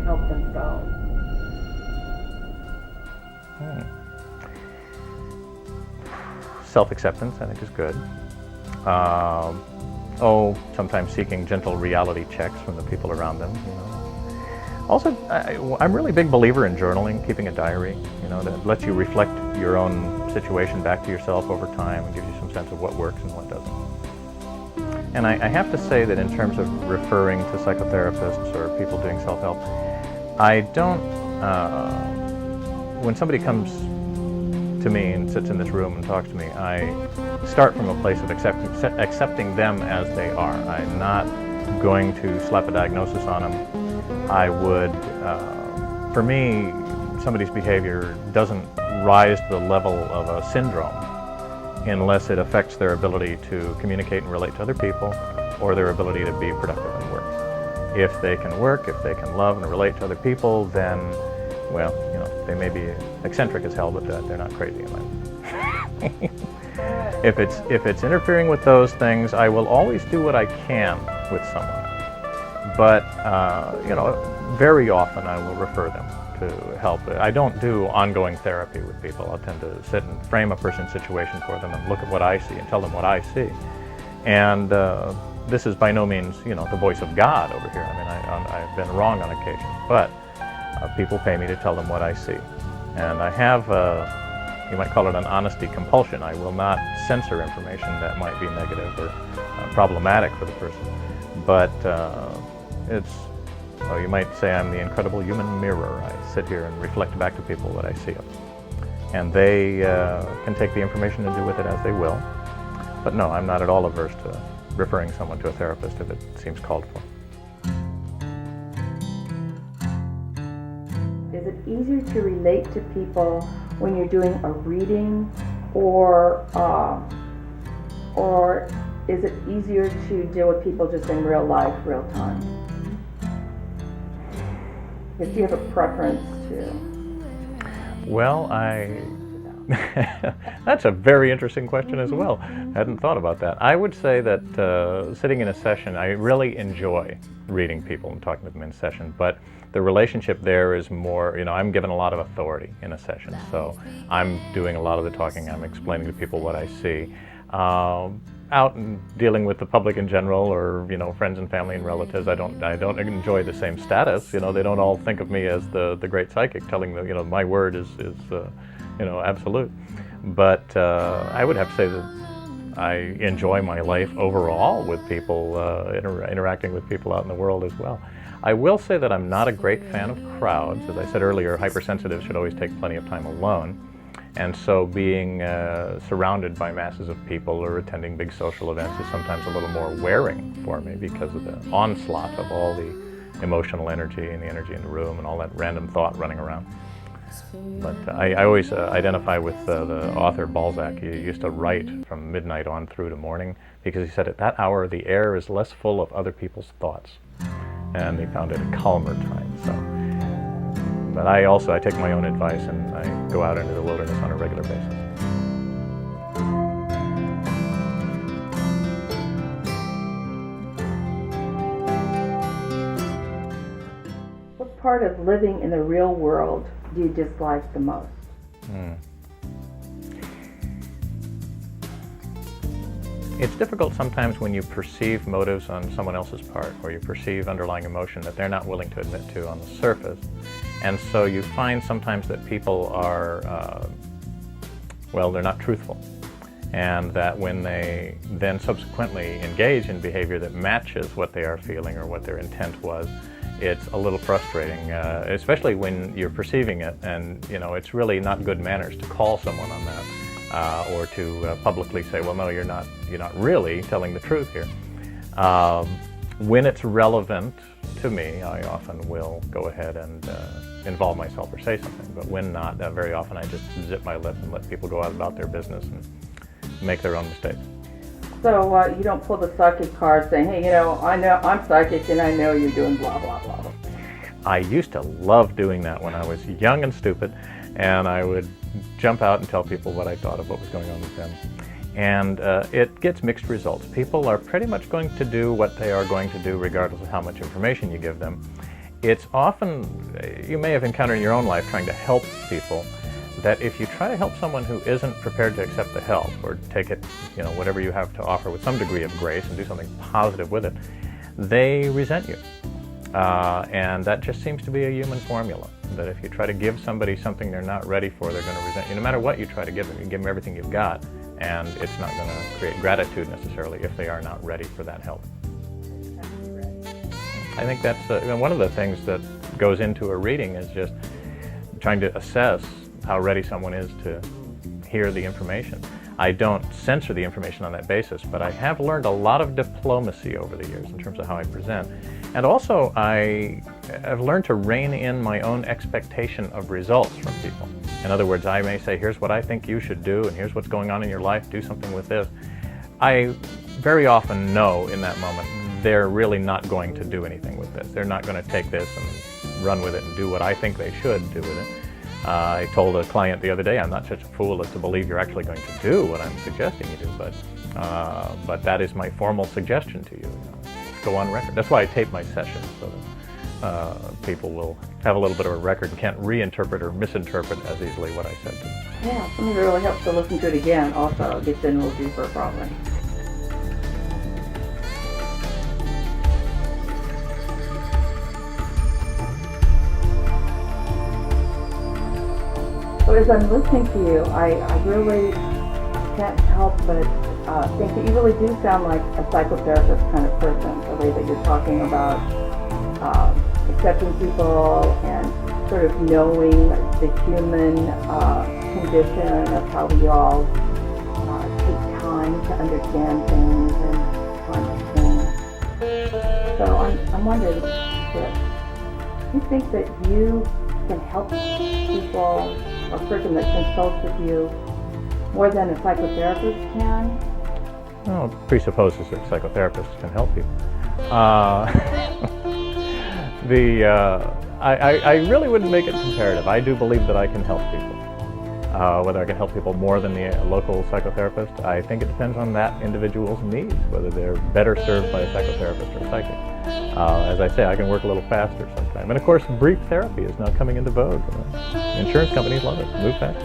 help themselves? Self-acceptance, I think, is good. Sometimes seeking gentle reality checks from the people around them. Also, I'm really a big believer in journaling, keeping a diary. That lets you reflect your own situation back to yourself over time and gives you some sense of what works and what doesn't. And I have to say that in terms of referring to psychotherapists or people doing self-help, I don't. When somebody comes to me and sits in this room and talks to me, I start from a place of accepting them as they are. I'm not going to slap a diagnosis on them. I would, for me, somebody's behavior doesn't rise to the level of a syndrome unless it affects their ability to communicate and relate to other people or their ability to be productive and work. If they can work, if they can love and relate to other people, then, well, they may be eccentric as hell, but they're not crazy in life. If it's interfering with those things, I will always do what I can with someone. But, very often I will refer them to help. I don't do ongoing therapy with people. I'll tend to sit and frame a person's situation for them and look at what I see and tell them what I see. And this is by no means, the voice of God over here. I mean, I've been wrong on occasion, but people pay me to tell them what I see. And I have, you might call it an honesty compulsion. I will not censor information that might be negative or problematic for the person. But you might say I'm the incredible human mirror. I sit here and reflect back to people what I see of them. And they can take the information and do with it as they will. But no, I'm not at all averse to referring someone to a therapist if it seems called for. Is it easier to relate to people when you're doing a reading, or is it easier to deal with people just in real life, real time? If you have a preference to. Well, that's a very interesting question as well. I hadn't thought about that. I would say that sitting in a session, I really enjoy reading people and talking to them in session, but the relationship there is more, I'm given a lot of authority in a session, so I'm doing a lot of the talking, I'm explaining to people what I see. Out and dealing with the public in general, or friends and family and relatives, I don't enjoy the same status. They don't all think of me as the great psychic telling them, my word is absolute. But I would have to say that I enjoy my life overall with people, interacting with people out in the world as well. I will say that I'm not a great fan of crowds. As I said earlier, hypersensitives should always take plenty of time alone. And so being surrounded by masses of people or attending big social events is sometimes a little more wearing for me because of the onslaught of all the emotional energy and the energy in the room and all that random thought running around. But I always identify with the author Balzac. He used to write from midnight on through to morning because he said at that hour the air is less full of other people's thoughts. And he found it a calmer time. But I take my own advice and I go out into the wilderness on a regular basis. What part of living in the real world do you dislike the most? It's difficult sometimes when you perceive motives on someone else's part, or you perceive underlying emotion that they're not willing to admit to on the surface. And so you find sometimes that people are, they're not truthful. And that when they then subsequently engage in behavior that matches what they are feeling or what their intent was, it's a little frustrating, especially when you're perceiving it and, it's really not good manners to call someone on that. Or to publicly say, well, no, you're not really telling the truth here. When it's relevant to me, I often will go ahead and involve myself or say something. But when not, very often I just zip my lip and let people go out about their business and make their own mistakes. So you don't pull the psychic card saying, hey, I know I'm psychic and I know you're doing blah, blah, blah. I used to love doing that when I was young and stupid, and I would jump out and tell people what I thought of what was going on with them. And it gets mixed results. People are pretty much going to do what they are going to do regardless of how much information you give them. it's often, you may have encountered in your own life trying to help people, that if you try to help someone who isn't prepared to accept the help or take it, whatever you have to offer with some degree of grace and do something positive with it, they resent you. And that just seems to be a human formula, that if you try to give somebody something they're not ready for, they're going to resent you. No matter what you try to give them, you can give them everything you've got, and it's not going to create gratitude necessarily if they are not ready for that help. I think that's one of the things that goes into a reading is just trying to assess how ready someone is to hear the information. I don't censor the information on that basis, but I have learned a lot of diplomacy over the years in terms of how I present. And also, I have learned to rein in my own expectation of results from people. In other words, I may say, here's what I think you should do, and here's what's going on in your life, do something with this. I very often know in that moment they're really not going to do anything with this. They're not going to take this and run with it and do what I think they should do with it. I told a client the other day, I'm not such a fool as to believe you're actually going to do what I'm suggesting you do, but that is my formal suggestion to you. Go on record. That's why I tape my sessions, so that people will have a little bit of a record and can't reinterpret or misinterpret as easily what I said to them. Yeah, something that really helps to listen to it again also gets in a little deeper probably. So as I'm listening to you, I really can't help but think that you really do sound like a psychotherapist kind of person, the way that you're talking about accepting people and sort of knowing the human condition of how we all take time to understand things and want things. So I'm wondering this. Do you think that you can help people, or a person that consults with you, more than a psychotherapist can? Well, it presupposes that psychotherapists can help people. I really wouldn't make it comparative. I do believe that I can help people. Whether I can help people more than the local psychotherapist, I think it depends on that individual's needs, whether they're better served by a psychotherapist or a psychic. As I say, I can work a little faster sometimes. And of course, brief therapy is now coming into vogue. Insurance companies love it. Move fast.